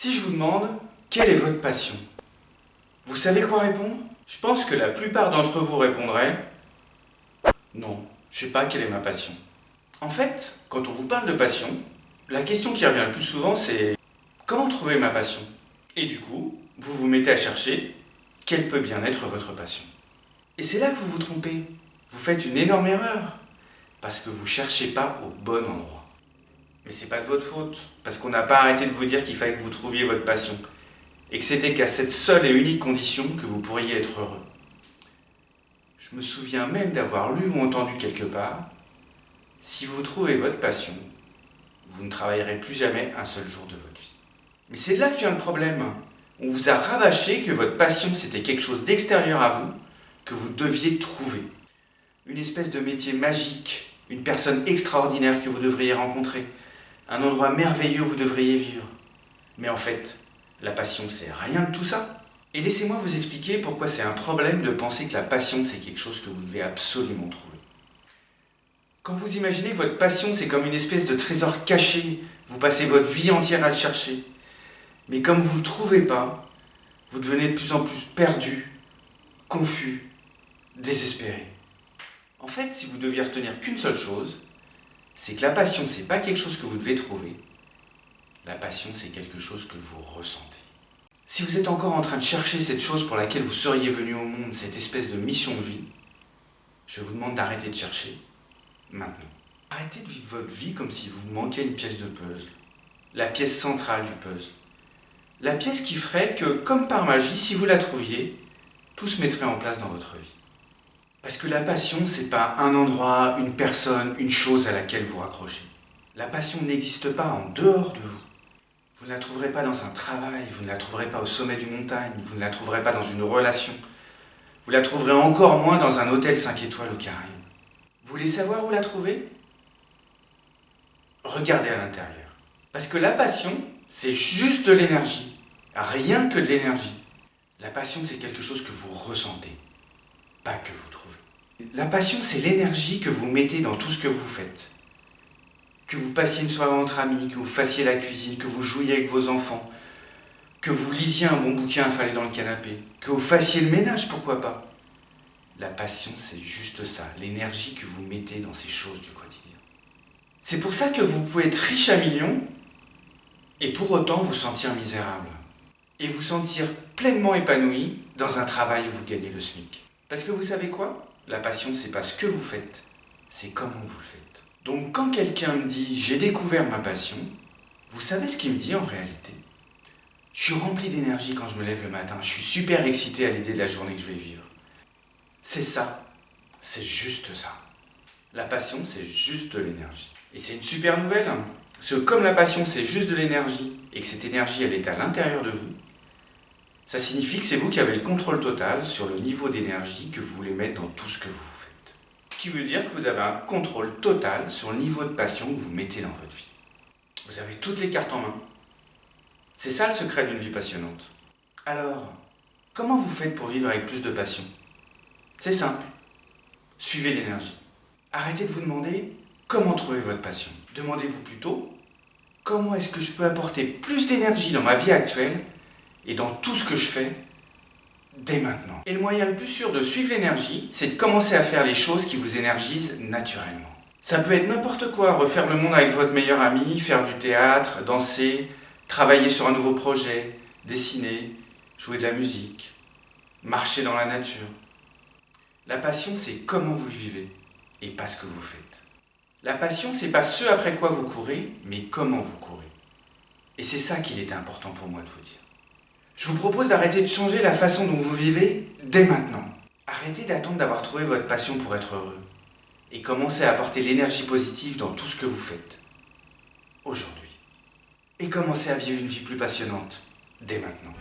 Si je vous demande, quelle est votre passion? Vous savez quoi répondre? Je pense que la plupart d'entre vous répondraient non, je sais pas quelle est ma passion. En fait, quand on vous parle de passion, la question qui revient le plus souvent c'est comment trouver ma passion? Et du coup, vous vous mettez à chercher quelle peut bien être votre passion. Et c'est là que vous vous trompez. Vous faites une énorme erreur parce que vous cherchez pas au bon endroit. Mais c'est pas de votre faute, parce qu'on n'a pas arrêté de vous dire qu'il fallait que vous trouviez votre passion, et que c'était qu'à cette seule et unique condition que vous pourriez être heureux. Je me souviens même d'avoir lu ou entendu quelque part, si vous trouvez votre passion, vous ne travaillerez plus jamais un seul jour de votre vie. Mais c'est de là que vient le problème. On vous a rabâché que votre passion c'était quelque chose d'extérieur à vous, que vous deviez trouver. Une espèce de métier magique, une personne extraordinaire que vous devriez rencontrer, un endroit merveilleux où vous devriez vivre. Mais en fait, la passion, c'est rien de tout ça. Et laissez-moi vous expliquer pourquoi c'est un problème de penser que la passion, c'est quelque chose que vous devez absolument trouver. Quand vous imaginez que votre passion, c'est comme une espèce de trésor caché, vous passez votre vie entière à le chercher. Mais comme vous ne le trouvez pas, vous devenez de plus en plus perdu, confus, désespéré. En fait, si vous deviez retenir qu'une seule chose, c'est que la passion, c'est pas quelque chose que vous devez trouver. La passion, c'est quelque chose que vous ressentez. Si vous êtes encore en train de chercher cette chose pour laquelle vous seriez venu au monde, cette espèce de mission de vie, je vous demande d'arrêter de chercher maintenant. Arrêtez de vivre votre vie comme si vous manquiez une pièce de puzzle. La pièce centrale du puzzle. La pièce qui ferait que, comme par magie, si vous la trouviez, tout se mettrait en place dans votre vie. Parce que la passion, c'est pas un endroit, une personne, une chose à laquelle vous raccrochez. La passion n'existe pas en dehors de vous. Vous ne la trouverez pas dans un travail, vous ne la trouverez pas au sommet d'une montagne, vous ne la trouverez pas dans une relation. Vous la trouverez encore moins dans un hôtel 5 étoiles aux Caraïbes. Vous voulez savoir où la trouver? Regardez à l'intérieur. Parce que la passion, c'est juste de l'énergie. Rien que de l'énergie. La passion, c'est quelque chose que vous ressentez, pas que vous trouvez. La passion, c'est l'énergie que vous mettez dans tout ce que vous faites. Que vous passiez une soirée entre amis, que vous fassiez la cuisine, que vous jouiez avec vos enfants, que vous lisiez un bon bouquin affalé dans le canapé, que vous fassiez le ménage, pourquoi pas. La passion, c'est juste ça, l'énergie que vous mettez dans ces choses du quotidien. C'est pour ça que vous pouvez être riche à millions et pour autant vous sentir misérable. Et vous sentir pleinement épanoui dans un travail où vous gagnez le SMIC. Parce que vous savez quoi? La passion, c'est pas ce que vous faites, c'est comment vous le faites. Donc quand quelqu'un me dit « j'ai découvert ma passion », vous savez ce qu'il me dit en réalité? Je suis rempli d'énergie quand je me lève le matin, je suis super excité à l'idée de la journée que je vais vivre. C'est ça, c'est juste ça. La passion, c'est juste de l'énergie. Et c'est une super nouvelle, hein, parce que comme la passion, c'est juste de l'énergie, et que cette énergie, elle est à l'intérieur de vous, ça signifie que c'est vous qui avez le contrôle total sur le niveau d'énergie que vous voulez mettre dans tout ce que vous faites. Ce qui veut dire que vous avez un contrôle total sur le niveau de passion que vous mettez dans votre vie. Vous avez toutes les cartes en main. C'est ça le secret d'une vie passionnante. Alors, comment vous faites pour vivre avec plus de passion? C'est simple. Suivez l'énergie. Arrêtez de vous demander comment trouver votre passion. Demandez-vous plutôt comment est-ce que je peux apporter plus d'énergie dans ma vie actuelle et dans tout ce que je fais dès maintenant. Et le moyen le plus sûr de suivre l'énergie, c'est de commencer à faire les choses qui vous énergisent naturellement. Ça peut être n'importe quoi, refaire le monde avec votre meilleur ami, faire du théâtre, danser, travailler sur un nouveau projet, dessiner, jouer de la musique, marcher dans la nature. La passion, c'est comment vous vivez et pas ce que vous faites. La passion, c'est pas ce après quoi vous courez, mais comment vous courez. Et c'est ça qu'il était important pour moi de vous dire. Je vous propose d'arrêter de changer la façon dont vous vivez dès maintenant. Arrêtez d'attendre d'avoir trouvé votre passion pour être heureux. Et commencez à apporter l'énergie positive dans tout ce que vous faites. Aujourd'hui. Et commencez à vivre une vie plus passionnante dès maintenant.